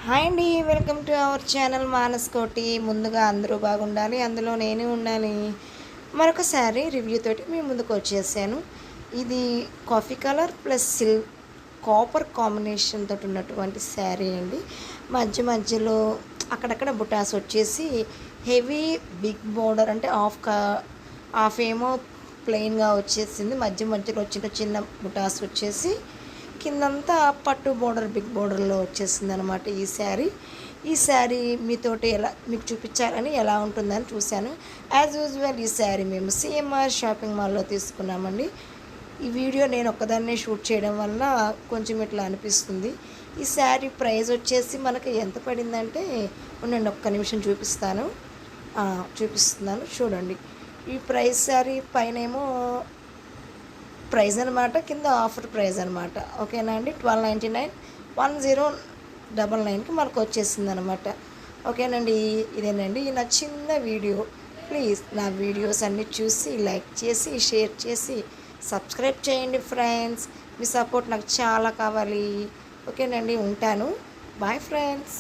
Hi అండి, welcome to our channel Manas కోటి. ముందుగా అందరూ బాగుండాలి, అందులో నేను ఉండాలి. మరొకసారి రివ్యూ తోటి మీ ముందుకు వచ్చేసాను. ఇది coffee colour plus copper combination తోటి ఉన్నటువంటి శారీ అండి. మధ్య మధ్యలో అక్కడక్కడ బుటాస్ వచ్చేసి హెవీ బిగ్ బోర్డర్ అంటే హాఫ్ ఏమో ప్లెయిన్గా వచ్చేసింది. మధ్య మధ్యలో చిన్న చిన్న బుటాస్ వచ్చేసి కిందంతా పట్టు బోర్డర్ బిగ్ బోర్డర్లో వచ్చేసింది అనమాట ఈ శారీ మీతోటి మీకు చూపించాలని ఎలా ఉంటుందని చూశాను. యాజ్ యూజువల్ ఈ శారీ మేము సిఎంఆర్ షాపింగ్ మాల్లో తీసుకున్నామండి. ఈ వీడియో నేను ఒక్కదాన్నే షూట్ చేయడం వల్ల కొంచెం ఇట్లా అనిపిస్తుంది. ఈ శారీ ప్రైస్ వచ్చేసి మనకి ఎంత పడిందంటే ఉండండి ఒక్క నిమిషం చూపిస్తున్నాను చూడండి. ఈ ప్రైస్ శారీ పైన ఏమో ప్రైజ్ అనమాట, కింద ఆఫర్ ప్రైజ్ అనమాట. ఓకేనా అండి, 1299 1099కి మనకు వచ్చేసింది అనమాట. ఓకేనండి, ఇదేనండి నా చిన్న వీడియో. ప్లీజ్ నా వీడియోస్ అన్నీ చూసి లైక్ చేసి షేర్ చేసి సబ్స్క్రైబ్ చేయండి ఫ్రెండ్స్. మీ సపోర్ట్ నాకు చాలా కావాలి. ఓకేనండి, ఉంటాను. Bye friends.